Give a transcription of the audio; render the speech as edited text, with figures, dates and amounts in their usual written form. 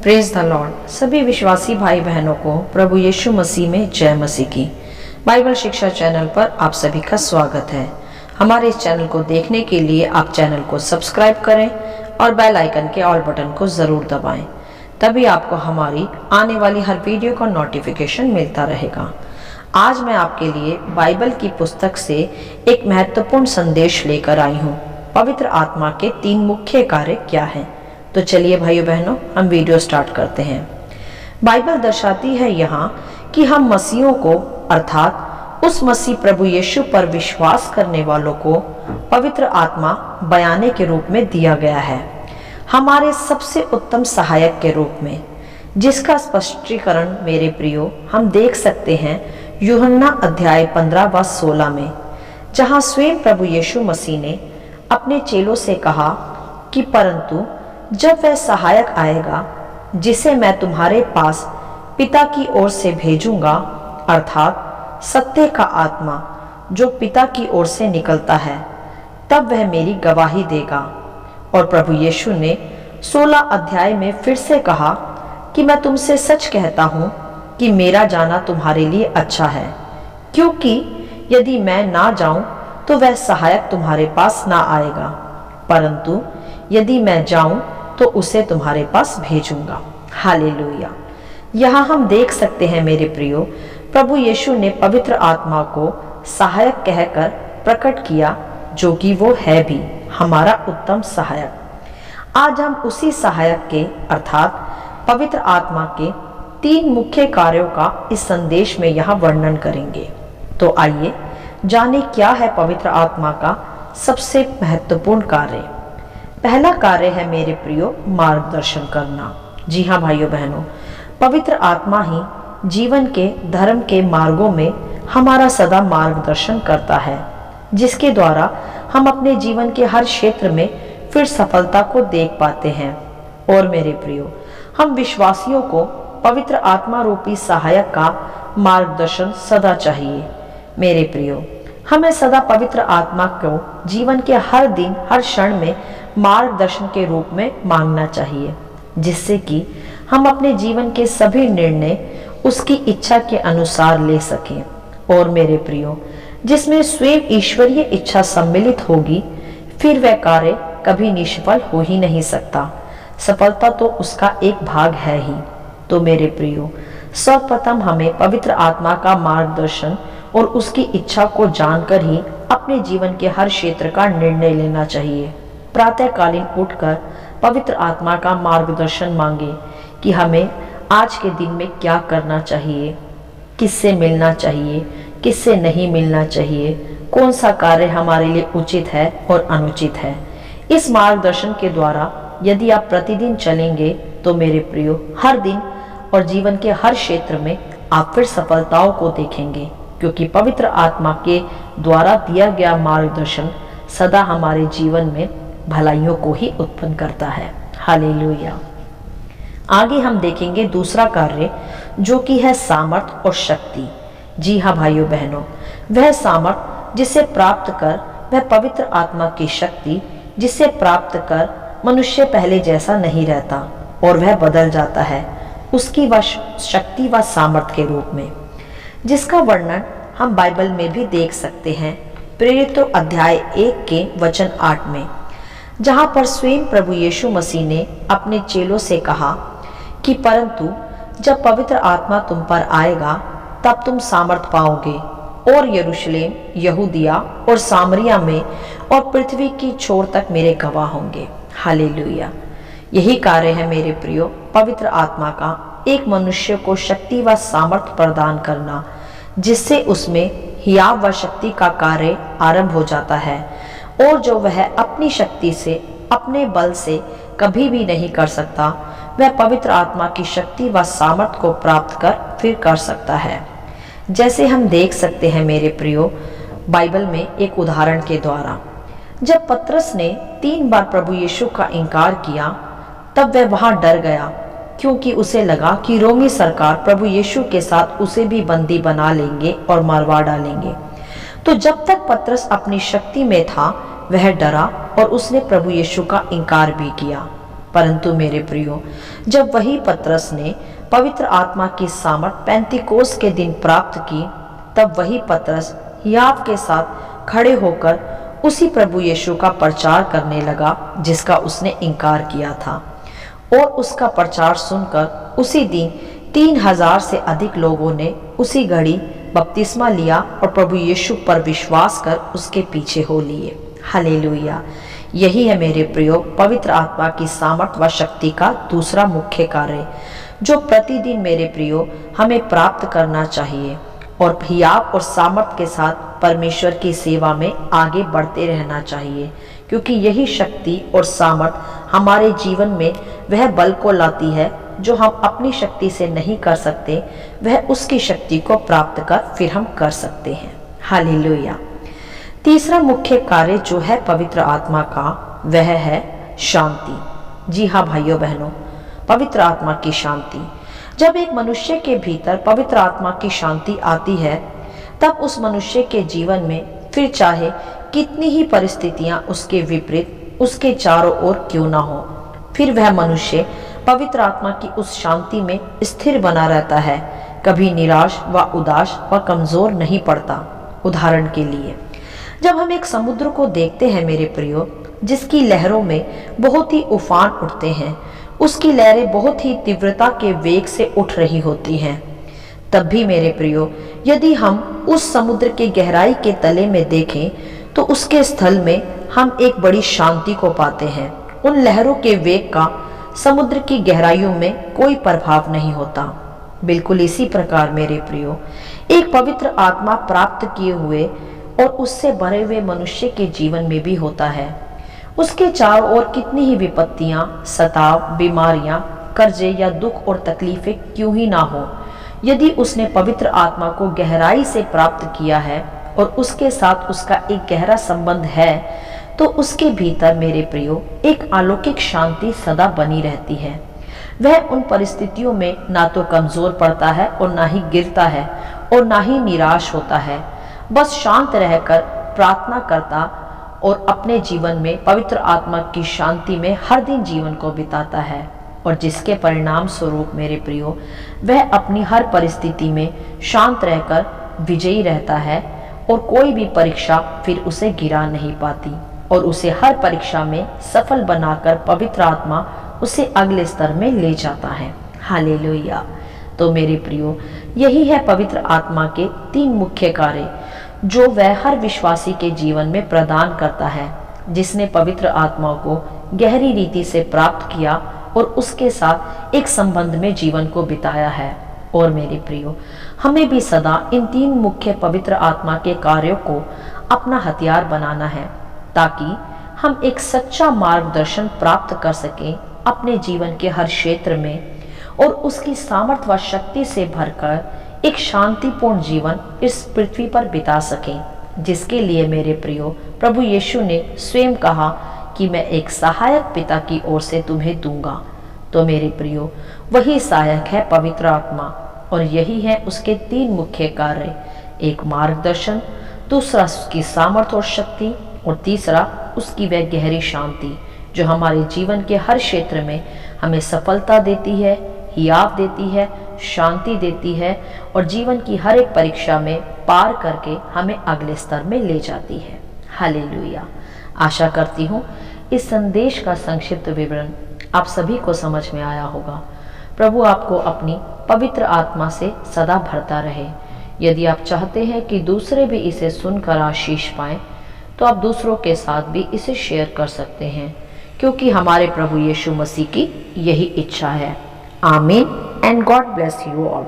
Praise the Lord. सभी विश्वासी भाई बहनों को प्रभु यीशु मसीह में जय मसीह की। बाइबल शिक्षा चैनल पर आप सभी का स्वागत है। हमारे इस चैनल को देखने के लिए आप चैनल को सब्सक्राइब करें और बेल आइकन के ऑल बटन को ज़रूर दबाएं, तभी आपको हमारी आने वाली हर वीडियो का नोटिफिकेशन मिलता रहेगा। आज मैं आपके लिए बाइबल की पुस्तक से एक महत्वपूर्ण संदेश लेकर आई हूँ। पवित्र आत्मा के 3 मुख्य कार्य क्या हैं? तो चलिए भाइयों बहनों, हम वीडियो स्टार्ट करते हैं। बाइबल दर्शाती है यहाँ कि हम मसीहों को अर्थात उस मसीह प्रभु यीशु पर विश्वास करने वालों को पवित्र आत्मा बयाने के रूप में दिया गया है, हमारे सबसे उत्तम सहायक के रूप में, जिसका स्पष्टीकरण मेरे प्रियो हम देख सकते हैं यूहन्ना अध्याय 15 व 16 में, जहाँ स्वयं प्रभु यीशु मसीह ने अपने चेलों से कहा कि परंतु जब वह सहायक आएगा जिसे मैं तुम्हारे पास पिता की ओर से भेजूंगा, अर्थात सत्य का आत्मा जो पिता की ओर से निकलता है, तब वह मेरी गवाही देगा। और प्रभु यीशु ने 16 अध्याय में फिर से कहा कि मैं तुमसे सच कहता हूँ कि मेरा जाना तुम्हारे लिए अच्छा है, क्योंकि यदि मैं ना जाऊं तो वह सहायक तुम्हारे पास ना आएगा, परंतु यदि मैं जाऊं तो उसे तुम्हारे पास भेजूंगा। हालेलुया। यहाँ हम देख सकते हैं मेरे प्रियो, प्रभु यीशु ने पवित्र आत्मा को सहायक कहकर प्रकट किया, जो कि वो है भी हमारा उत्तम सहायक। आज हम उसी सहायक के अर्थात पवित्र आत्मा के 3 मुख्य कार्यों का इस संदेश में यहाँ वर्णन करेंगे। तो आइए जाने क्या है पवित्र आत्मा का सबसे महत्वपूर्ण कार्य। पहला कार्य है मेरे प्रियो मार्गदर्शन करना। जी हाँ भाइयों बहनों, पवित्र आत्मा ही जीवन के धर्म के मार्गों में हमारा सदा मार्गदर्शन करता है, जिसके द्वारा हम अपने जीवन के हर क्षेत्र में फिर सफलता को देख पाते हैं। और मेरे प्रियो, हम विश्वासियों को पवित्र आत्मा रूपी सहायक का मार्गदर्शन सदा चाहिए। मेरे प्रियो, हमें सदा पवित्र आत्मा को जीवन के हर दिन हर क्षण में मार्गदर्शन के रूप में मांगना चाहिए, जिससे कि हम अपने जीवन के सभी निर्णय उसकी इच्छा के अनुसार ले सकें। और मेरे प्रियो, जिसमें स्वयं ईश्वरीय इच्छा सम्मिलित होगी, फिर वह कार्य कभी निष्फल हो ही नहीं सकता। सफलता तो उसका एक भाग है ही। तो मेरे प्रियो, सर्वप्रथम हमें पवित्र आत्मा का मार्गदर्शन और उसकी इच्छा को जानकर ही अपने जीवन के हर क्षेत्र का निर्णय लेना चाहिए। प्रातःकालीन उठकर पवित्र आत्मा का मार्गदर्शन मांगे कि हमें आज के दिन में क्या करना चाहिए, किससे मिलना चाहिए, किससे नहीं मिलना चाहिए, कौन सा कार्य हमारे लिए उचित है और अनुचित है। इस मार्गदर्शन के द्वारा यदि आप प्रतिदिन चलेंगे तो मेरे प्रियो, हर दिन और जीवन के हर क्षेत्र में आप फिर सफलताओं को देखेंगे, क्योंकि पवित्र आत्मा के द्वारा दिया गया मार्गदर्शन सदा हमारे जीवन में भलाइयों को ही उत्पन्न करता है। हालेलुया। आगे हम देखेंगे दूसरा कार्य, जो कि है सामर्थ और शक्ति। जी हाँ भाइयों बहनों, वह सामर्थ जिसे प्राप्त कर, वह पवित्र आत्मा की शक्ति जिसे प्राप्त कर मनुष्य पहले जैसा नहीं रहता और वह बदल जाता है उसकी वह शक्ति व सामर्थ के रूप में, जिसका वर्णन हम बाइबल में भी देख सकते हैं प्रेरितों अध्याय 1 के वचन 8 में, जहां पर स्वयं प्रभु यीशु मसीह ने अपने चेलों से कहा कि परंतु जब पवित्र आत्मा तुम पर आएगा तब तुम सामर्थ पाओगे और यरूशलेम, यहूदिया और सामरिया में और पृथ्वी की छोर तक मेरे गवाह होंगे। हालेलुया। यही कार्य है मेरे प्रियो पवित्र आत्मा का, एक मनुष्य को शक्ति व सामर्थ प्रदान करना, जिससे उसमें हियाव व शक्ति का कार्य आरंभ हो जाता है, और जो वह अपनी शक्ति से, अपने बल से कभी भी नहीं कर सकता, वह पवित्र आत्मा की शक्ति व सामर्थ को प्राप्त कर फिर कर सकता है। जैसे हम देख सकते हैं मेरे प्रियो बाइबल में एक उदाहरण के द्वारा, जब पतरस ने 3 बार प्रभु यीशु का इनकार किया, तब वह वहां डर गया, क्योंकि उसे लगा कि रोमी सरकार प्रभु यीशु के साथ उसे भी बंदी बना लेंगे और मारवा डालेंगे। तो जब तक पतरस अपनी शक्ति में था, वह डरा और उसने प्रभु यीशु का इनकार भी किया। परंतु मेरे प्रियो, जब वही पतरस ने पवित्र आत्मा की सामर्थ पेंतिकोस के दिन प्राप्त की, तब वही पतरस याव के साथ खड़े होकर उसी प्रभु यीशु का प्रचार करने लगा जिसका उसने इनकार किया था। और उसका प्रचार सुनकर उसी दिन 3000 से अधिक लोगों ने उसी घड़ी बपतिस्मा लिया और प्रभु यीशु पर विश्वास कर उसके पीछे हो लिए। हालेलुया। यही है मेरे प्रियो पवित्र आत्मा की सामर्थ व शक्ति का दूसरा मुख्य कार्य, जो प्रतिदिन मेरे प्रियो हमें प्राप्त करना चाहिए और हियाव और सामर्थ के साथ परमेश्वर की सेवा में आगे बढ़ते रहना चाहिए, क्योंकि यही शक्ति और सामर्थ हमारे जीवन में वह बल को लाती है जो हम अपनी शक्ति से नहीं कर सकते, वह उसकी शक्ति को प्राप्त कर फिर हम कर सकते हैं। हालेलुया। तीसरा मुख्य कार्य जो है पवित्र आत्मा का, वह है शांति। जी हाँ भाइयों बहनों, पवित्र आत्मा की शांति। जब एक मनुष्य के भीतर पवित्र आत्मा की शांति आती है, तब उस मनुष्य के जीवन में फिर चाहे कितनी ही परिस्थितियां उसके विपरीत उसके चारों ओर क्यों ना हो, फिर वह मनुष्य पवित्र आत्मा की उस शांति में स्थिर बना रहता है, कभी निराश व उदास व कमजोर नहीं पड़ता। उदाहरण के लिए, जब हम एक समुद्र को देखते हैं मेरे प्रियो, जिसकी लहरों में बहुत ही उफान उठते हैं, उसकी लहरें बहुत ही तीव्रता के वेग से उठ रही होती हैं, तब भी मेरे प्रियो यदि हम उस समुद्र की गहराई के तले में देखें तो उसके स्थल में हम एक बड़ी शांति को पाते हैं। उन लहरों के वेग का समुद्र की गहराइयों में कोई प्रभाव नहीं होता। बिल्कुल इसी प्रकार मेरे प्रियो एक पवित्र आत्मा प्राप्त किए हुए और उससे भरे हुए मनुष्य के जीवन में भी होता है। उसके चारों ओर कितनी ही विपत्तियां, सताव, बीमारियां, कर्जे या दुख और तकलीफें क्यों ही ना हो, यदि उसने पवित्र आत्मा को गहराई से प्राप्त किया है और उसके साथ उसका एक गहरा संबंध है, तो उसके भीतर मेरे प्रियो एक अलौकिक शांति सदा बनी रहती है। वह उन परिस्थितियों में ना तो कमजोर पड़ता है और ना ही गिरता है और ना ही निराश होता है, बस शांत रहकर प्रार्थना करता और अपने जीवन में पवित्र आत्मा की शांति में हर दिन जीवन को बिताता है, और जिसके परिणाम स्वरूप मेरे प्रियो वह अपनी हर परिस्थिति में शांत रहकर विजयी रहता है और कोई भी परीक्षा फिर उसे गिरा नहीं पाती और उसे हर परीक्षा में सफल बनाकर पवित्र आत्मा उसे अगले स्तर में ले जाता है। हालेलुया। तो मेरे प्रियो यही है पवित्र आत्मा के 3 मुख्य कार्य जो वह हर विश्वासी के जीवन में प्रदान करता है, जिसने पवित्र आत्मा को गहरी रीति से प्राप्त किया और उसके साथ एक संबंध में जीवन को बिताया है। और मेरे प्रियो हमें भी सदा इन 3 मुख्य पवित्र आत्मा के कार्यों को अपना हथियार बनाना है, ताकि हम एक सच्चा मार्गदर्शन प्राप्त कर सकें अपने जीवन के हर क्षेत्र में और उसकी सामर्थ्य व शक्ति से भरकर एक शांतिपूर्ण जीवन इस पृथ्वी पर बिता सकें, जिसके लिए मेरे प्रियो प्रभु यीशु ने स्वयं कहा कि मैं एक सहायक पिता की ओर से तुम्हें दूंगा। तो मेरे प्रियो वही सहायक है पवित्र आत्मा, और यही है उसके 3 मुख्य कार्य, एक मार्गदर्शन, दूसरा उसकी सामर्थ्य और शक्ति, और तीसरा उसकी वह गहरी शांति जो हमारे जीवन के हर क्षेत्र में हमें सफलता देती है, हियाव देती है, शांति देती है और जीवन की हर एक परीक्षा में पार करके हमें अगले स्तर में ले जाती है। हालेलुया। आशा करती हूँ इस संदेश का संक्षिप्त विवरण आप सभी को समझ में आया होगा। प्रभु आपको अपनी पवित्र आत्मा से सदा भरता रहे। यदि आप चाहते हैं कि दूसरे भी इसे सुनकर आशीष पाएं, तो आप दूसरों के साथ भी इसे शेयर कर सकते हैं, क्योंकि हमारे प्रभु यीशु मसीह की यही इच्छा है। आमीन and God bless you all.